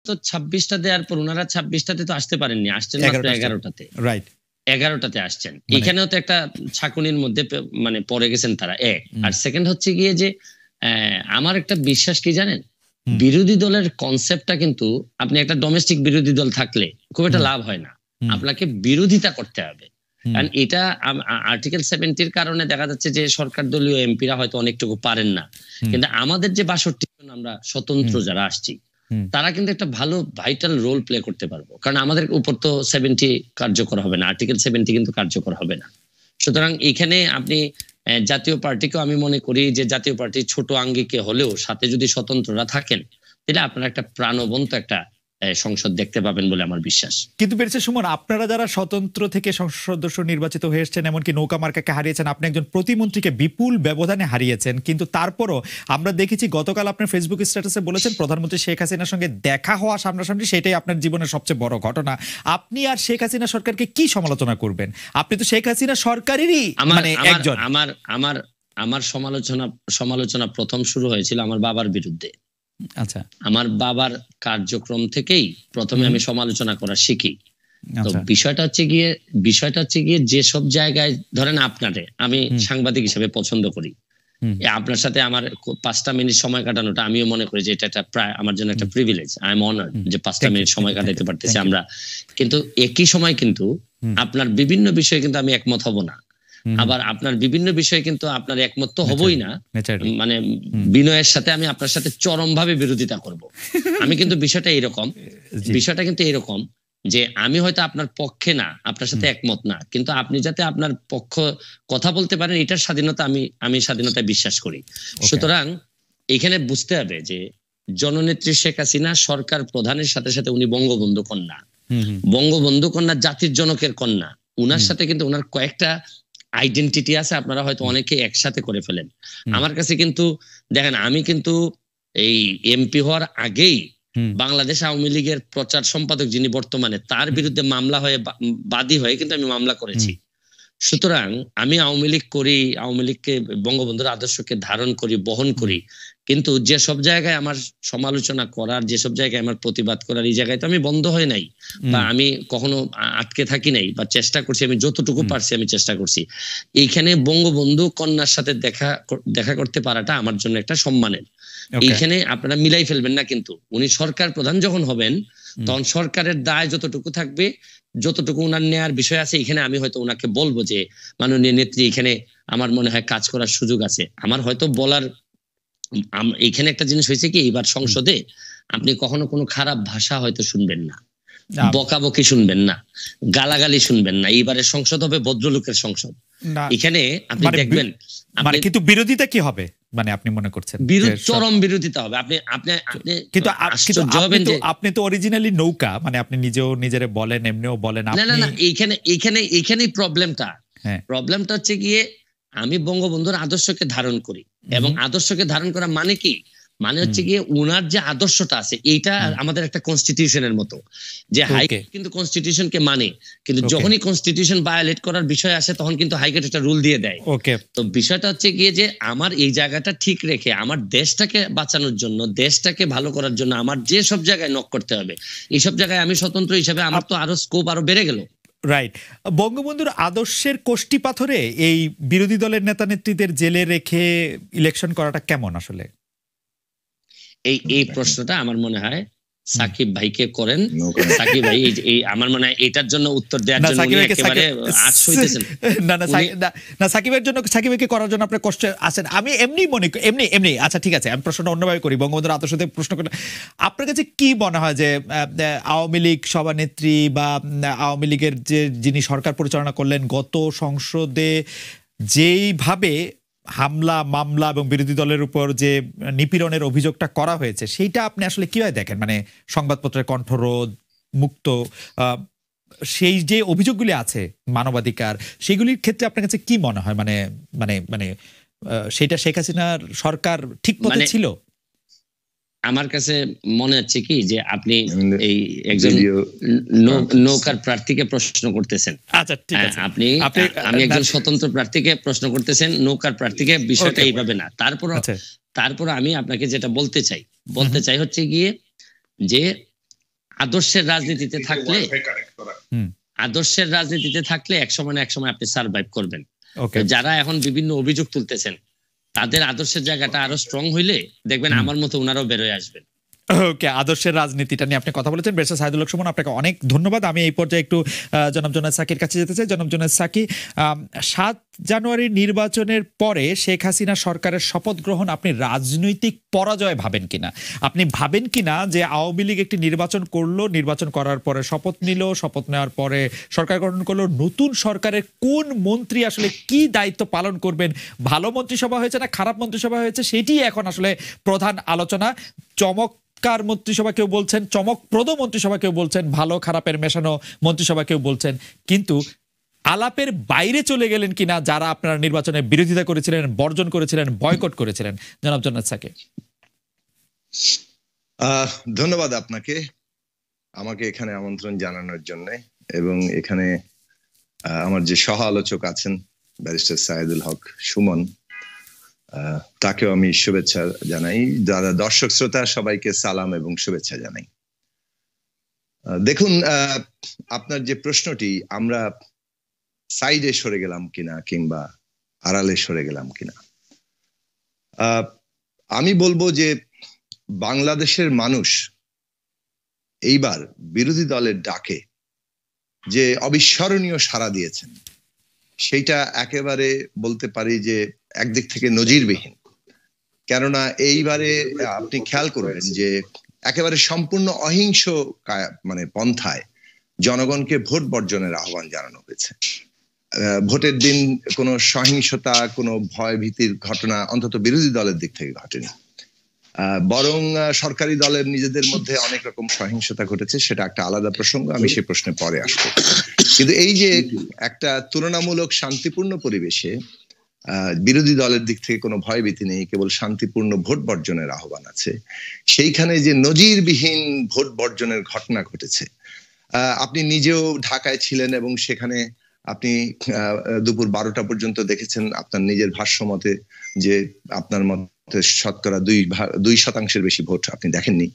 তো 26টা দেওয়ার পর ওনারা 26টাতে তো আসতে পারেননি, আসছেন মাত্র 11টাতে। রাইট, 11টাতে আসছেন। এখানেও তো একটা ছাকুনির মধ্যে মানে পড়ে গেছেন তারা, এক। আর সেকেন্ড হচ্ছে গিয়ে যে আমার একটা বিশ্বাস কি জানেন, বিরোধী দলের কনসেপ্টটা কিন্তু, আপনি একটা ডোমেস্টিক বিরোধী দল থাকলে খুব একটা লাভ হয় না, আপনাকে বিরোধিতা করতে হবে। কারণ এটা আর্টিকেল 70-র কারণে দেখা যাচ্ছে যে সরকার দলীয় এমপিরা হয়তো অনেকটুকু পারেন না, কিন্তু আমাদের যে 62 জন আমরা স্বতন্ত্র যারা আসছি, তারা কিন্তু একটা ভালো ভাইটাল রোল প্লে করতে পারবো। কারণ আমাদের উপর তো 70 কার্যকর হবে না, আর্টিকেল 70 কিন্তু কার্যকর হবে না। সুতরাং এখানে আপনি জাতীয় পার্টিকেও আমি মনে করি যে জাতীয় পার্টি ছোট আঙ্গিকে হলেও সাথে যদি স্বতন্ত্ররা থাকেন, তাহলে আপনারা একটা প্রাণবন্ত একটা সংসদ দেখতে পাবেন বলে আমার বিশ্বাস। কিন্তু বেরছে সুমন, আপনারা যারা স্বতন্ত্র থেকে সংসদ সদস্য নির্বাচিত হয়ে এসেছেন, এমনকি নৌকা মার্কাকে হারিয়েছেন, আপনি একজন প্রতিমন্ত্রীকে বিপুল ব্যবধানে হারিয়েছেন, কিন্তু তারপরও আমরা দেখেছি গতকাল আপনার ফেসবুক স্ট্যাটাসে বলেছেন প্রধানমন্ত্রী শেখ হাসিনার সঙ্গে দেখা হওয়া সামনাসামনি সেটাই আপনার জীবনের সবচেয়ে বড় ঘটনা। আপনি আর শেখ হাসিনা সরকারকে কি সমালোচনা করবেন? আপনি তো শেখ হাসিনা সরকারেরই মানে একজন। আমার সমালোচনা প্রথম শুরু হয়েছিল আমার বাবার বিরুদ্ধে। আচ্ছা, আমার বাবার কার্যক্রম থেকেই প্রথমে আমি সমালোচনা করা শিখি। তো বিষয়টা হচ্ছে গিয়ে যেসব জায়গায় ধরেন আপনারে আমি সাংবাদিক হিসেবে পছন্দ করি, আপনার সাথে আমার 5টা মিনিট সময় কাটানোটা আমিও মনে করি যে এটা একটা প্রায় আমার জন্য একটা প্রিভিলেজ। আই এম অনার্ড যে 5টা মিনিট সময় কাটাতে পারতেছি আমরা। কিন্তু একই সময় কিন্তু আপনার বিভিন্ন বিষয়ে কিন্তু আমি একমত হব না, আবার আপনার বিভিন্ন বিষয়ে কিন্তু আপনার একমত তো হবই না, মানে বিনয়ের সাথে আমি আপনার সাথে চরম ভাবে বিরোধিতা করব। আমি কিন্তু বিষয়টা কিন্তু এরকম যে আমি হয়তো আপনার পক্ষে না, আপনার সাথে একমত না, কিন্তু আপনি যাতে আপনার পক্ষ কথা বলতে পারেন এটার স্বাধীনতা আমি স্বাধীনতায় বিশ্বাস করি। সুতরাং এখানে বুঝতে হবে যে জননেত্রী শেখ হাসিনা সরকার প্রধানের সাথে সাথে উনি বঙ্গবন্ধু কন্যা, জাতির জনকের কন্যা। উনার সাথে কিন্তু উনার কয়েকটা আইডেন্টিটি আছে, আপনারা হয়তো অনেকে একসাথে করে ফেলেন। আমার কাছে কিন্তু দেখেন, আমি কিন্তু এই এমপি হওয়ার আগেই বাংলাদেশ আওয়ামী লীগের প্রচার সম্পাদক যিনি বর্তমানে, তার বিরুদ্ধে মামলা হয়ে বাদী হয়ে কিন্তু আমি মামলা করেছি। সুতরাং আমি আওয়ামী লীগ করি, আওয়ামী লীগকে বঙ্গবন্ধুর আদর্শকে ধারণ করি, বহন করি, কিন্তু যে সব জায়গায় আমার সমালোচনা করার, যেসব জায়গায় আমার প্রতিবাদ করার, এই জায়গায় তো আমি বন্ধ হয় নাই, বা আমি কখনো আটকে থাকি নাই, বা চেষ্টা করছি, আমি যতটুকু পারছি আমি চেষ্টা করছি। এইখানে বঙ্গবন্ধু কন্যার সাথে দেখা করতে পারাটা আমার জন্য একটা সম্মানের। এইখানে আপনারা মিলাই ফেলবেন না, কিন্তু উনি সরকার প্রধান যখন হবেন তখন সরকারের দায় যতটুকু থাকবে, যতটুকু উনার নেয়ার বিষয় আছে, এখানে আমি হয়তো উনাকে বলবো যে মাননীয় নেত্রী, এখানে আমার মনে হয় কাজ করার সুযোগ আছে। আমার হয়তো বলার, এখানে একটা জিনিস হয়েছে কি, এবার সংসদে আপনি কখনো কোনো খারাপ ভাষা হয়তো শুনবেন না, বকাবকি শুনবেন না, গালাগালি শুনবেন না। এইবারের সংসদ হবে ভদ্রলোকের সংসদ। এখানে আপনি দেখবেন, কিন্তু বিরোধিতা কি হবে মানে আপনি মনে করছেন? চরম বিরোধিতা হবে। কিন্তু আপনি তো অরিজিনালি নৌকা, মানে আপনি নিজেও নিজেরে বলেন, এমনিও বলেন। না, এইখানেই প্রবলেমটা হচ্ছে গিয়ে, আমি বঙ্গবন্ধুর আদর্শকে ধারণ করি, এবং আদর্শকে ধারণ করা মানে কি, মানে হচ্ছে গিয়ে উনার যে আদর্শটা আছে, এইটা আমাদের একটা কনস্টিটিউশনের মতো, যে হাইকোর্ট কিন্তু কনস্টিটিউশনকে মানে, কিন্তু যখনই কনস্টিটিউশন ভায়োলেট করার বিষয় আসে তখন কিন্তু হাইকোর্ট একটা রুল দিয়ে দেয়। তো বিষয়টা হচ্ছে গিয়ে যে আমার এই জায়গাটা ঠিক রেখে আমার দেশটাকে বাঁচানোর জন্য, দেশটাকে ভালো করার জন্য আমার যে সব জায়গায় নক করতে হবে, এইসব জায়গায় আমি স্বতন্ত্র হিসাবে আমার তো আরো স্কোপ আরো বেড়ে গেল। রাইট। বঙ্গবন্ধুর আদর্শের কোষ্ঠী পাথরে এই বিরোধী দলের নেতা নেত্রীদের জেলে রেখে ইলেকশন করাটা কেমন আসলে? এই প্রশ্নটা আমার মনে হয় সাকিব ভাইকে করেন। সাকিব ভাই এই আমার মনে হয় এটার জন্য উত্তর দেওয়ার জন্য উনি একেবারে আচ্ছ হইতেছেন। না সাকিবের জন্য, সাকিবকে করার জন্য আপনার কষ্ট আছেন। আমি এমনি আচ্ছা ঠিক আছে, আমি প্রশ্নটা অন্যভাবে করি। বঙ্গবন্ধুর আদর্শতে প্রশ্ন করলে আপনার কাছে কি মনে হয় যে আওয়ামী লীগ সভানেত্রী বা আওয়ামী লীগের যে যিনি সরকার পরিচালনা করলেন, গত সংসদে যেইভাবে হামলা, মামলা এবং বিরোধী দলের উপর যে নিপীড়নের অভিযোগটা করা হয়েছে, সেইটা আপনি আসলে কিভাবে দেখেন? মানে সংবাদপত্রের কণ্ঠরোধ মুক্ত, সেই যে অভিযোগগুলি আছে মানবাধিকার, সেগুলির ক্ষেত্রে আপনার কাছে কি মনে হয়? মানে মানে মানে সেটা শেখ হাসিনার সরকার ঠিক পথে ছিল? আমার কাছে মনে হচ্ছে কি যে আপনি এই একজন নৌকার প্রার্থীকে প্রশ্ন করতেছেন। আচ্ছা ঠিক আছে, আমি একজন স্বতন্ত্র প্রার্থীকে প্রশ্ন করতেছেন, নৌকার প্রার্থীকে। বিষয়টা এইভাবে না। তারপর আমি আপনাকে যেটা বলতে চাই হচ্ছে গিয়ে যে আদর্শের রাজনীতিতে থাকলে এক সময় না এক সময় আপনি সার্ভাইভ করবেন। যারা এখন বিভিন্ন অভিযোগ তুলতেছেন তাদের আদর্শের জায়গাটা আরো স্ট্রং হইলে দেখবেন আমার মতো ওনারাও বেরোয় আসবেন। ওকে, আদর্শের রাজনীতিটা নিয়ে আপনি কথা বলেছেন। ব্যারিস্টার সাইদুল হক সুমন, আপনাকে অনেক ধন্যবাদ। আমি এই পর্যায়ে একটু জনাব জুনায়েদ সাকির কাছে যেতে চাই। জনাব জুনায়েদ সাকি, 7 জানুয়ারির নির্বাচনের পরে শেখ হাসিনা সরকারের শপথ গ্রহণ আপনি রাজনৈতিক পরাজয় ভাবেন কিনা? আপনি ভাবেন কিনা যে আওয়ামী লীগ একটি নির্বাচন করলো, নির্বাচন করার পরে শপথ নিল, শপথ নেওয়ার পরে সরকার গঠন করলো, নতুন সরকারের কোন মন্ত্রী আসলে কি দায়িত্ব পালন করবেন? ভালো মন্ত্রিসভা হয়েছে না খারাপ মন্ত্রিসভা হয়েছে সেটি এখন আসলে প্রধান আলোচনা। চমৎকার মন্ত্রিসভা কেউ বলছেন, চমকপ্রদ মন্ত্রিসভা কেউ বলছেন, ভালো খারাপের মেশানো মন্ত্রিসভা কেউ বলছেন, কিন্তু আলাপের বাইরে চলে গেলেন কিনা যারা আপনারা নির্বাচনে বিরোধিতা করেছিলেন, বর্জন করেছিলেন, বয়কট করেছিলেন? জনাব জুনায়েদ সাকি। ধন্যবাদ আপনাকে আমাকে এখানে আমন্ত্রণ জানানোর জন্য, এবং এখানে আমার যে সহ আলোচক আছেন ব্যারিস্টার সাইদুল হক সুমন, তাকেও আমি শুভেচ্ছা জানাই। যারা দর্শক শ্রোতা সবাইকে সালাম এবং শুভেচ্ছা জানাই। দেখুন, আপনার যে প্রশ্নটি, আমরা সাইডে সরে গেলাম কিনা কিংবা আড়ালে সরে গেলাম কিনা, আমি বলবো যে বাংলাদেশের মানুষ এইবার বিরোধী দলের ডাকে যে অবিস্মরণীয় সাড়া দিয়েছেন, সেইটা একেবারে বলতে পারি যে একদিক থেকে নজিরবিহীন। কেননা এইবারে আপনি খেয়াল করবেন যে একেবারে সম্পূর্ণ অহিংস পন্থায় জনগণকে ভোট বর্জনের আহ্বান জানানো হয়েছে। ভোটের দিন কোনো সহিংসতা, কোনো ভয় ভীতির ঘটনা অন্তত বিরোধী দলের দিক থেকে ঘটেনি, বরং সরকারি দলের নিজেদের মধ্যে অনেক রকম সহিংসতা ঘটেছে। সেটা একটা আলাদা প্রসঙ্গ, আমি সেই প্রশ্নে পরে আসবো। কিন্তু এই যে একটা তুলনামূলক শান্তিপূর্ণ পরিবেশে বিরোধী দলের দিক থেকে কোনো ভয়ভীতি নেই, কেবল শান্তিপূর্ণ ভোট বর্জনের আহ্বান আছে, সেইখানে যে নজিরবিহীন ভোট বর্জনের ঘটনা ঘটেছে। আপনি নিজেও ঢাকায় ছিলেন এবং সেখানে আপনি দুপুর 12টা পর্যন্ত দেখেছেন আপনার নিজের ভাষ্য মতে যে আপনার মতে শতকরা 2% বেশি ভোট আপনি দেখেননি।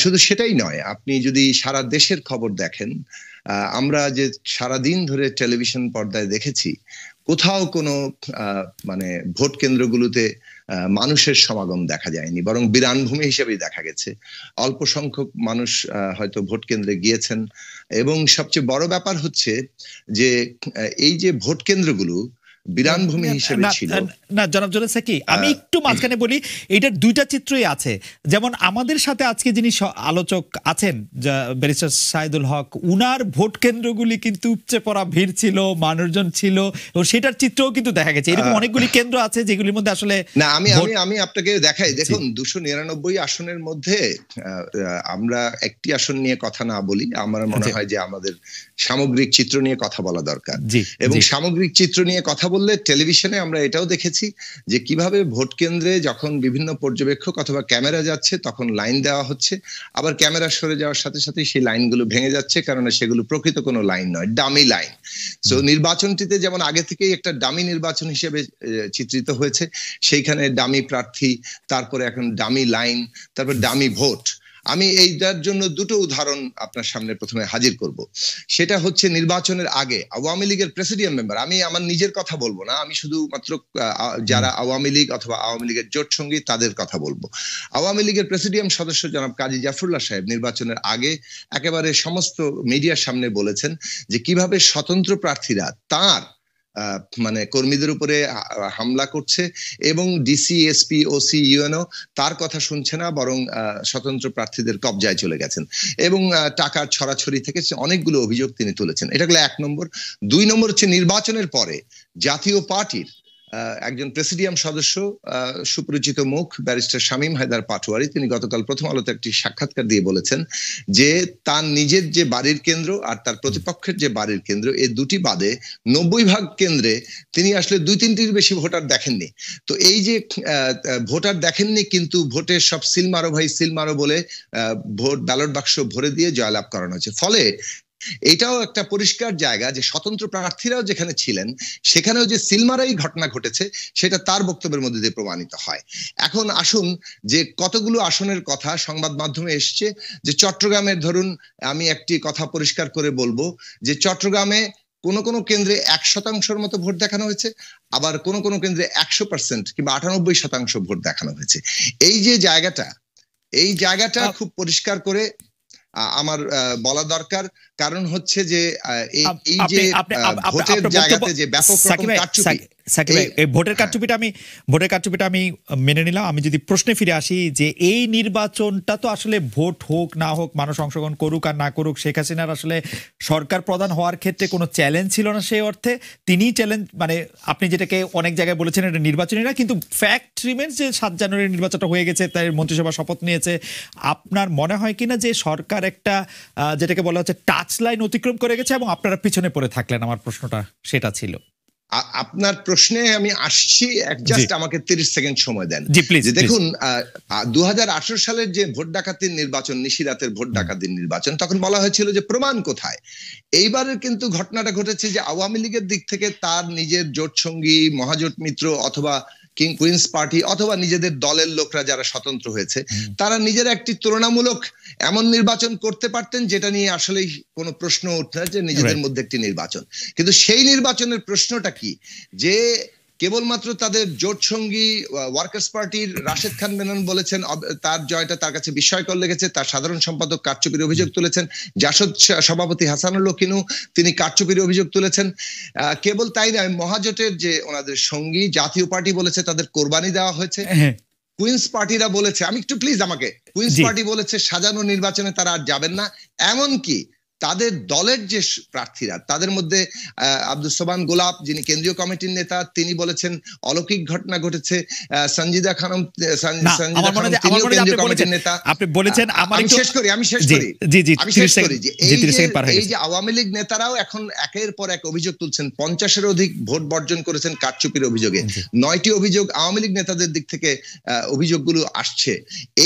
শুধু সেটাই নয়, আপনি যদি সারা দেশের খবর দেখেন, আমরা যে সারাদিন ধরে টেলিভিশন পর্দায় দেখেছি, কোথাও কোনো ভোট কেন্দ্রগুলোতে মানুষের সমাগম দেখা যায়নি, বরং বিরানভূমি হিসেবেই দেখা গেছে। অল্প সংখ্যক মানুষ হয়তো ভোট কেন্দ্রে গিয়েছেন, এবং সবচেয়ে বড় ব্যাপার হচ্ছে যে এই যে ভোট কেন্দ্রগুলো বিরানভূমি হিসেবে ছিল না। জনাব জুনায়েদ সাকি, আমি একটু মাঝখানে বলি, এটার দুইটা চিত্রই আছে। যেমন আমাদের সাথে আজকে যিনি আলোচক আছেন ব্যারিস্টার সাইদুল হক, উনার ভোট কেন্দ্রগুলি কিন্তু উপচে পড়া ভিড় ছিল, মানুষজন ছিল, এবং সেটার চিত্রও কিন্তু দেখা গেছে। এরকম অনেকগুলি কেন্দ্র আছে যেগুলির মধ্যে আসলে না। আমি আপনাকে দেখাই, দেখুন 299 আসনের মধ্যে আমরা একটি আসন নিয়ে কথা না বলি, আমার মনে হয় যে আমাদের সামগ্রিক চিত্র নিয়ে কথা বলা দরকার। এবং সামগ্রিক চিত্র নিয়ে কথা বললে টেলিভিশনে আমরা এটাও দেখেছি যে কিভাবে ভোট কেন্দ্রে যখন বিভিন্ন পর্যবেক্ষক অথবা ক্যামেরা যাচ্ছে তখন লাইন দেওয়া হচ্ছে, আবার ক্যামেরা সরে যাওয়ার সাথে সাথে সেই লাইনগুলো ভেঙে যাচ্ছে, কারণ সেগুলো প্রকৃত কোনো লাইন নয়, ডামি লাইন। সো নির্বাচনটিতে যেমন আগে থেকেই একটা ডামি নির্বাচন হিসেবে চিত্রিত হয়েছে, সেইখানে ডামি প্রার্থী, তারপরে এখন ডামি লাইন, তারপর ডামি ভোট। আমি এইটার জন্য দুটো উদাহরণ আপনার সামনে প্রথমে হাজির করব। সেটা হচ্ছে নির্বাচনের আগে আওয়ামী লীগের প্রেসিডিয়াম মেম্বার, আমি আমার নিজের কথা বলবো না, আমি শুধুমাত্র যারা আওয়ামী লীগ অথবা আওয়ামী লীগের জোট সঙ্গী তাদের কথা বলবো। আওয়ামী লীগের প্রেসিডিয়াম সদস্য জনাব কাজী জাফরুল্লাহ সাহেব নির্বাচনের আগে একেবারে সমস্ত মিডিয়ার সামনে বলেছেন যে কিভাবে স্বতন্ত্র প্রার্থীরা তার কর্মীদের উপরে হামলা করছে, এবং ডিসি, এসপি, ওসি, ইউএনও তার কথা শুনছে না, বরং স্বতন্ত্র প্রার্থীদের কবজায় চলে গেছেন, এবং টাকার ছড়াছড়ি থেকে অনেকগুলো অভিযোগ তিনি তুলেছেন। এটা হলো 1 নম্বর। 2 নম্বর হচ্ছে নির্বাচনের পরে জাতীয় পার্টির একজন প্রেসিডিয়াম সদস্য, সুপরিচিত মুখ, ব্যারিস্টার শামীম হায়দার পাটোয়ারি, তিনি গতকাল প্রথম আলোতে একটি সাক্ষাৎকার দিয়ে বলেছেন যে তার নিজের যে বাড়ির কেন্দ্র আর তার প্রতিপক্ষের যে বাড়ির কেন্দ্র, এই দুটি বাদে 90% কেন্দ্রে তিনি আসলে 2-3টির বেশি ভোটার দেখেননি। তো এই যে ভোটার দেখেননি, কিন্তু ভোটের সব সিল মারো ভাই সিল মারো বলে ভোট ব্যালট বাক্স ভরে দিয়ে জয়লাভ করানো হয়েছে। ফলে এটাও একটা পরিষ্কার জায়গা যে স্বতন্ত্র প্রার্থীরাও যেখানে ছিলেন সেখানেও যে সিলমারাই ঘটনা ঘটেছে সেটা তার বক্তব্যের মধ্যে দিয়ে প্রমাণিত হয়। এখন আসুন যে কতগুলো আসনের কথা সংবাদ মাধ্যমে এসছে, যে চট্টগ্রামের ধরুন আমি একটি কথা পরিষ্কার করে বলবো যে চট্টগ্রামে কোন কোন কেন্দ্রে 1% মতো ভোট দেখানো হয়েছে, আবার কোন কোন কেন্দ্রে 100% কিংবা 98% ভোট দেখানো হয়েছে। এই যে জায়গাটা খুব পরিষ্কার করে আমার বলা দরকার, কারণ হচ্ছে যে এই যে ভোটের জায়গাতে যে ব্যাপক রকম কারচুপি, এই ভোটের কারচুপিটা আমি মেনে নিলাম। আমি যদি প্রশ্নে ফিরে আসি যে এই নির্বাচনটা তো আসলে ভোট হোক না হোক, মানুষ অংশগ্রহণ করুক আর না করুক, শেখ হাসিনার আসলে সরকার প্রধান হওয়ার ক্ষেত্রে কোনো চ্যালেঞ্জ ছিল না। সেই অর্থে তিনি চ্যালেঞ্জ, মানে আপনি যেটাকে অনেক জায়গায় বলেছেন এটা নির্বাচনী না, কিন্তু ফ্যাক্ট রিমেন্স যে 7 জানুয়ারি নির্বাচনটা হয়ে গেছে, তাই মন্ত্রিসভা শপথ নিয়েছে। আপনার মনে হয় কিনা যে সরকার একটা যেটাকে বলা হচ্ছে টাচ লাইন অতিক্রম করে গেছে এবং আপনারা পিছনে পড়ে থাকলেন? আমার প্রশ্নটা সেটা ছিল। আপনার প্রশ্নে আমি আসছি, জাস্ট আমাকে 30 সেকেন্ড সময় দেন। দেখুন 2018 সালের যে ভোট ডাকাতির নির্বাচন, নিশিরাতের ভোট ডাকাতির নির্বাচন, তখন বলা হয়েছিল যে প্রমাণ কোথায়। এইবারের কিন্তু ঘটনাটা ঘটেছে যে আওয়ামী লীগের দিক থেকে তার নিজের জোট সঙ্গী, মহাজোট মিত্র অথবা কুইন্স পার্টি অথবা নিজেদের দলের লোকরা যারা স্বতন্ত্র হয়েছে, তারা নিজেরা একটি তুলনামূলক এমন নির্বাচন করতে পারতেন যেটা নিয়ে আসলে কোনো প্রশ্ন উঠে না, যে নিজেদের মধ্যে একটি নির্বাচন। কিন্তু সেই নির্বাচনের প্রশ্নটা কি, যে কেবলমাত্র তাদের জোট সঙ্গী ওয়ার্কার্স পার্টির রাশেদ খান মেনন বলেছেন তার জয়টা তার কাছে বিস্ময়কর লেগেছে, তার সাধারণ সম্পাদক কারচুপির অভিযোগ তুলেছেন, জাসদ সভাপতি হাসানুল হকিনু তিনি কারচুপির অভিযোগ তুলেছেন। কেবল তাই নয়, মহাজোটের যে ওনাদের সঙ্গী জাতীয় পার্টি বলেছে তাদের কোরবানি দেওয়া হয়েছে, কুইন্স পার্টিরা বলেছে, আমি একটু প্লিজ আমাকে, কুইন্স পার্টি বলেছে সাজানো নির্বাচনে তারা আর যাবেন না। এমনকি তাদের দলের যে প্রার্থীরা, তাদের মধ্যে আব্দুস সোবহান গোলাপ যিনি কেন্দ্রীয় কমিটির নেতা, তিনি বলেছেন অলৌকিক ঘটনা ঘটেছে। সঞ্জিদা খানম কেন্দ্রীয় কমিটির নেতা, আপনি বলেছেন, আমি শেষ করি যে এই যে আওয়ামী লীগ নেতারাও এখন একের পর এক অভিযোগ তুলছেন, 50-এর অধিক ভোট বর্জন করেছেন কারচুপির অভিযোগে। 9টি অভিযোগ আওয়ামী লীগ নেতাদের দিক থেকে অভিযোগগুলো আসছে।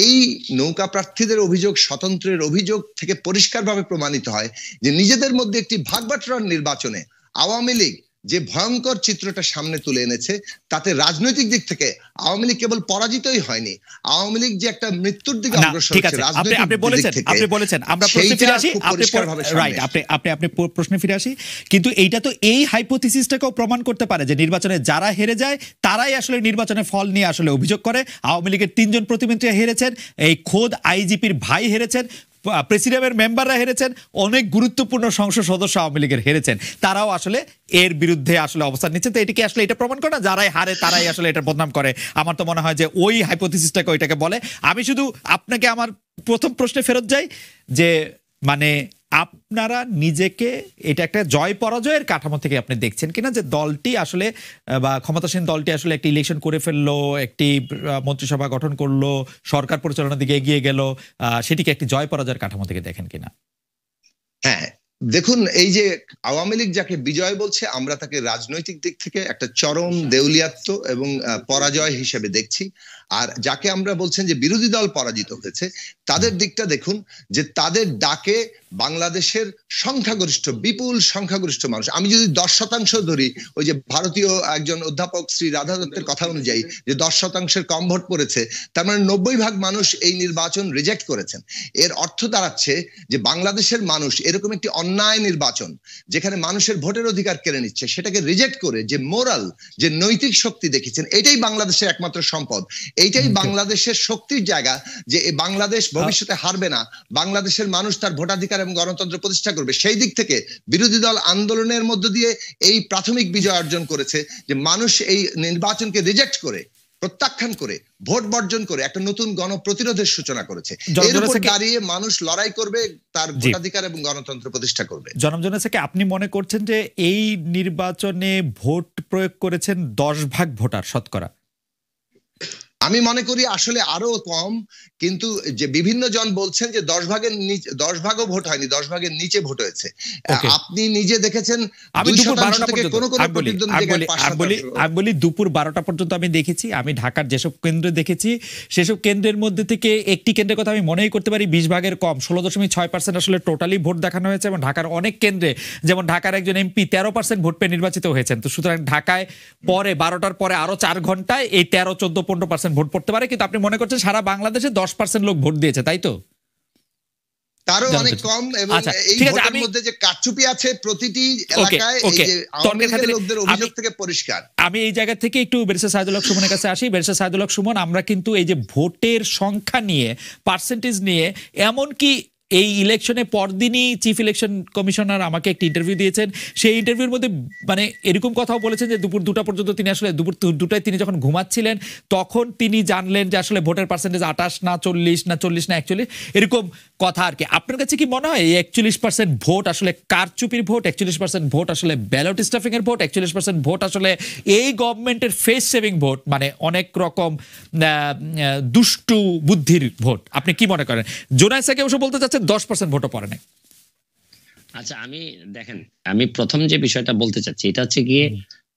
এই নৌকা প্রার্থীদের অভিযোগ, স্বতন্ত্রের অভিযোগ থেকে পরিষ্কারভাবে প্রমাণিত হয় যে নিজেদের মধ্যে একটি ভাগবাটোয়ারার নির্বাচনে আওয়ামী লীগ যে ভয়ঙ্কর চিত্রটা সামনে তুলে এনেছে, তাতে রাজনৈতিক দিক থেকে আওয়ামী লীগ কেবল পরাজিতই হয়নি, আওয়ামী লীগ যে একটা মৃত্যুর দিকে অগ্রসর হচ্ছে রাজনৈতিক দিক থেকে। আপনি বলেছেন, আমরা প্রশ্নে ফিরে আসি, আপনি প্রশ্নে ফিরে আসি, কিন্তু এইটা তো এই হাইপোথিসিসটাকেও প্রমাণ করতে পারে যে নির্বাচনে যারা হেরে যায় তারাই আসলে নির্বাচনের ফল নিয়ে আসলে অভিযোগ করে। আওয়ামী লীগের 3 জন প্রতিমন্ত্রী হেরেছেন, এই খোদ আইজিপির ভাই হেরেছেন, প্রেসিডিয়ামের মেম্বাররা হেরেছেন, অনেক গুরুত্বপূর্ণ সংসদ সদস্য আওয়ামী লীগের হেরেছেন, তারাও আসলে এর বিরুদ্ধে আসলে অবস্থান নিচ্ছেন। তো এটাকে আসলে এটা প্রমাণ করে না যারাই হারে তারাই আসলে এটা বদনাম করে? আমার তো মনে হয় যে ওই হাইপোথিসিসটাকে ওইটাকে বলে। আমি শুধু আপনাকে আমার প্রথম প্রশ্নে ফেরত যাই যে মানে আপনারা নিজেকে এটা একটা জয় পরাজয়ের কাঠামো থেকে আপনি দেখছেন কিনা, যে দলটি আসলে বা ক্ষমতাসীন দলটি আসলে একটি ইলেকশন করে ফেললো, একটি মন্ত্রিসভা গঠন করলো, সরকার পরিচালনার দিকে এগিয়ে গেল, সেটিকে একটি জয় পরাজয়ের কাঠামো থেকে দেখেন কিনা? হ্যাঁ, দেখুন এই যে আওয়ামী লীগ যাকে বিজয় বলছে, আমরা তাকে রাজনৈতিক দিক থেকে একটা চরম দেউলিয়াত্ব এবং পরাজয় হিসেবে দেখছি। আর যাকে আমরা বলছেন যে বিরোধী দল পরাজিত হয়েছে, তাদের দিকটা দেখুন যে তাদের ডাকে বাংলাদেশের সংখ্যাগরিষ্ঠ, বিপুল সংখ্যাগরিষ্ঠ মানুষ, আমি যদি 10% ধরি, ওই যে ভারতীয় একজন অধ্যাপক শ্রী রাধা দত্তের কথা অনুযায়ী যে 10%-এর কম ভোট পড়েছে, তার মানে 90% মানুষ এই নির্বাচন রিজেক্ট করেছেন। এর অর্থ দাঁড়াচ্ছে যে বাংলাদেশের মানুষ এরকম একটি অন্যায় নির্বাচন যেখানে মানুষের ভোটের অধিকার কেড়ে নিচ্ছে, সেটাকে রিজেক্ট করে যে মোরাল, যে নৈতিক শক্তি দেখেছেন, এটাই বাংলাদেশের একমাত্র সম্পদ, এইটাই বাংলাদেশের শক্তির জায়গা, যে বাংলাদেশ ভবিষ্যতে হারবে না, বাংলাদেশের মানুষ তার ভোটাধিকার এবং গণতন্ত্র প্রতিষ্ঠা করবে। সেই দিক থেকে বিরোধী দল আন্দোলনের মধ্য দিয়ে এই প্রাথমিক বিজয় অর্জন করেছে, যে মানুষ এই নির্বাচনকে রিজেক্ট করে, প্রত্যাখ্যান করে, ভোট বর্জন করে একটা নতুন গণপ্রতিরোধের সূচনা করেছে। এর উপর দাঁড়িয়ে মানুষ লড়াই করবে, তার ভোটাধিকার এবং গণতন্ত্র প্রতিষ্ঠা করবে। জনাব জোনাসকে, আপনি মনে করছেন যে এই নির্বাচনে ভোট প্রয়োগ করেছেন 10 ভাগ ভোটার শতকরা? আমি মনে করি আসলে আরো কম, কিন্তু যে বিভিন্ন জন বলছেন যে 10 ভাগও ভোট হয়নি, 10 ভাগের নিচে ভোট হয়েছে। আপনি নিজে দেখেছেন আমি দুপুর 12টা পর্যন্ত, আমি বলি দুপুর 12টা পর্যন্ত আমি দেখেছি। আমি ঢাকার যেসব কেন্দ্রে দেখেছি সেসব কেন্দ্রের মধ্যে থেকে একটি কেন্দ্রের কথা আমি মনেই করতে পারি 20 ভাগের কম, 16.6% আসলে টোটালি ভোট দেখানো হয়েছে। এবং ঢাকার অনেক কেন্দ্রে, যেমন ঢাকার একজন এমপি 13% ভোট পেয়ে নির্বাচিত হয়েছেন। তো সুতরাং ঢাকায় পরে 12টার পরে আরো 4 ঘন্টায় এই 13, 14, 15% ভোট পড়তে পারে। কিন্তু আপনি মনে করছেন সারা বাংলাদেশে 10% লোক ভোট দিয়েছে, তাই তো? তারও অনেক কম। এবং এই ভোটের মধ্যে যে কারচুপি আছে প্রতিটি এলাকায়, এই যে আওয়ামী লীগের লোকদের অভিযোগ থেকে পরিষ্কার। আমি এই জায়গা থেকে একটু ব্যারিস্টার সাইদুল হক সুমনের কাছে আসি। ব্যারিস্টার সাইদুল হক সুমন, আমরা কিন্তু এই যে ভোটের সংখ্যা নিয়ে, পার্সেন্টেজ নিয়ে, এমনকি এই ইলেকশনের পরদিনই চিফ ইলেকশন কমিশনার আমাকে একটি ইন্টারভিউ দিয়েছেন। সেই ইন্টারভিউর মধ্যে মানে এরকম কথাও বলেছেন যে দুপুর 2টা পর্যন্ত তিনি আসলে দুপুর 2টায় তিনি যখন ঘুমাচ্ছিলেন তখন তিনি জানলেন যে আসলে ভোটের পার্সেন্টেজ 28 না 40 না 40 না 41, এরকম কথা আর কি। আপনার কাছে কি মনে হয় এই 41% ভোট আসলে কারচুপির ভোট, 41% ভোট আসলে ব্যালট স্টাফিং এর ভোট, 41% ভোট আসলে এই গভর্নমেন্টের ফেস সেভিং ভোট, মানে অনেক রকম দুষ্টু বুদ্ধির ভোট? আপনি কি মনে করেন? জোনায়েসাকে অবশ্য বলতে চাচ্ছেন 10% ভোটও পড়ে নাই। আচ্ছা, আমি প্রথম যে বিষয়টা বলতে চাচ্ছি এটা হচ্ছে গিয়ে,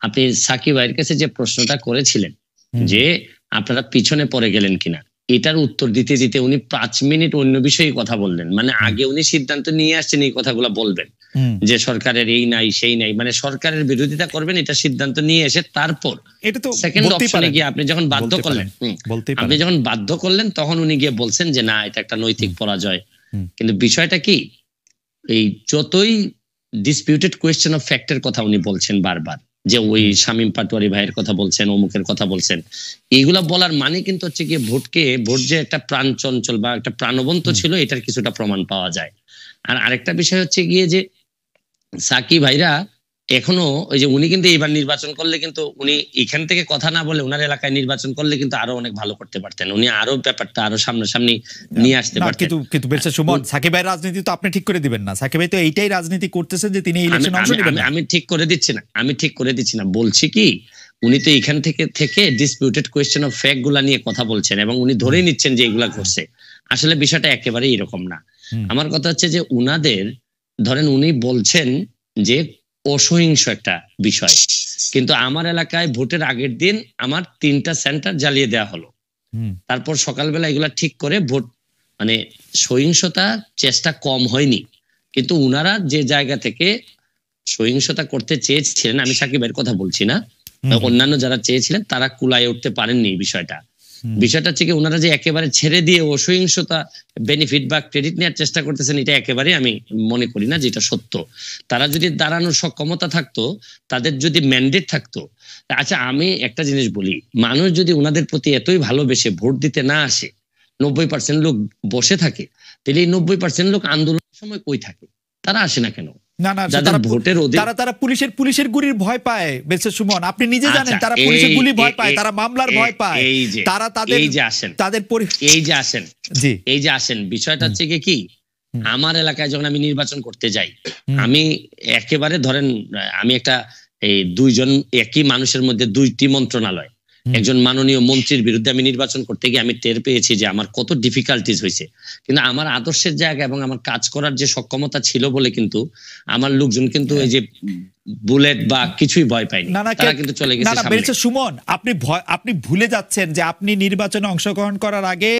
আপনি সাকিব ভাইয়ের কাছে যে প্রশ্নটা করেছিলেন যে আপনারা পিছনে পড়ে গেলেন কিনা, এটার উত্তর দিতে দিতে উনি 5 মিনিট অন্য বিষয়ে কথা বললেন। মানে আগে উনি সিদ্ধান্ত নিয়ে আসছেন এই কথাগুলো বলবেন যে সরকারের এই নাই সেই নাই, মানে সরকারের বিরোধিতা করবেন, এটা সিদ্ধান্ত নিয়ে এসে তারপর এটা তো সেকেন্ড অপশনে গিয়ে আপনি যখন বাধ্য করলেন তখন উনি গিয়ে বলছেন যে না, এটা একটা নৈতিক পরাজয়। কিন্তু বিষয়টা কি, এই যতই ডিসপিউটেড কোয়েশ্চেন অফ ফ্যাক্টের কথা উনি বলছেন বারবার, যে ওই শামীম পাটোয়ারি ভাইয়ের কথা বলছেন, অমুকের কথা বলছেন, এইগুলা বলার মানে কিন্তু হচ্ছে কি ভোট যে একটা প্রাণ চঞ্চল বা একটা প্রাণবন্ত ছিল, এটার কিছুটা প্রমাণ পাওয়া যায়। আর আরেকটা বিষয় হচ্ছে গিয়ে যে সাকিব ভাইরা এখনো ওই যে উনি কিন্তু এবার নির্বাচন করলে কিন্তু উনি এখান থেকে কথা না বলে ওনার এলাকায় নির্বাচন করলে কিন্তু আরো অনেক ভালো করতে পারতেন, উনি আরো ব্যাপারটা আরো সামনাসামনি নিয়ে আসতে পারতেন। কিন্তু বেশ সুমন, সাকিব ভাইয়ের রাজনীতি তো আপনি ঠিক করে দিবেন না। সাকিব ভাই তো এইটাই রাজনীতি করতেছেন যে তিনি ইলেকশনে অংশ নেবেন না। আমি ঠিক করে দিচ্ছি না, বলছি কি উনি তো এখান থেকে ডিসপিউটেড কোয়েশ্চেন অফ ফ্যাক্ট গুলা নিয়ে কথা বলছেন এবং উনি ধরেই নিচ্ছেন যে এগুলা ঘটছে। আসলে বিষয়টা একেবারেই এরকম না। আমার কথা হচ্ছে যে উনাদের ধরেন উনি বলছেন যে অসহিংস একটা বিষয়, কিন্তু আমার এলাকায় ভোটের আগের দিন আমার 3টা সেন্টার জ্বালিয়ে দেওয়া হলো, তারপর সকালবেলা এগুলা ঠিক করে ভোট, মানে সহিংসতা চেষ্টা কম হয়নি। কিন্তু উনারা যে জায়গা থেকে সহিংসতা করতে চেয়েছিলেন, আমি সাকিবের কথা বলছি না, অন্যান্য যারা চেয়েছিলেন তারা কুলায় উঠতে পারেননি এই বিষয়টা হচ্ছে কি ওনারা যে একেবারে ছেড়ে দিয়ে অসহিংসতা বেনিফিট বা ক্রেডিট নেওয়ার চেষ্টা করতেছেন, এটা একেবারে আমি মনে করি না যেটা সত্য। তারা যদি দাঁড়ানোর সক্ষমতা থাকতো, তাদের যদি ম্যান্ডেট থাকতো। আচ্ছা, আমি একটা জিনিস বলি, মানুষ যদি ওনাদের প্রতি এতই ভালোবেসে ভোট দিতে না আসে, 90% লোক বসে থাকে, তাহলে এই 90% লোক আন্দোলনের সময় কই থাকে? তারা আসে না কেন? তারা পুলিশের গুলির ভয় পায়। বেশ সুমন, আপনি নিজে জানেন তারা পুলিশের গুলি ভয় পায়, তারা মামলার ভয় পায়, তারা তাদের এই যে আসেন বিষয়টা হচ্ছে কি, আমার এলাকায় যখন আমি নির্বাচন করতে যাই, আমি একেবারে ধরেন আমি একটা এই 2 জন একই মানুষের মধ্যে 2টি মন্ত্রণালয়, একজন মাননীয় মন্ত্রীর বিরুদ্ধে আমি নির্বাচন করতে গিয়ে আমি টের পেয়েছি যে আমার কত ডিফিকাল্টিজ হয়েছে। কিন্তু আমার আদর্শের জায়গা এবং আমার কাজ করার যে সক্ষমতা ছিল বলে কিন্তু আমার লোকজন কিন্তু এই যে বুলেট বা কিছুই ভয় পায়নি, তারা কিন্তু চলে গেছে সামনে। সুমন, আপনি ভুলে যাচ্ছেন যে আপনি নির্বাচনে অংশগ্রহণ করার আগে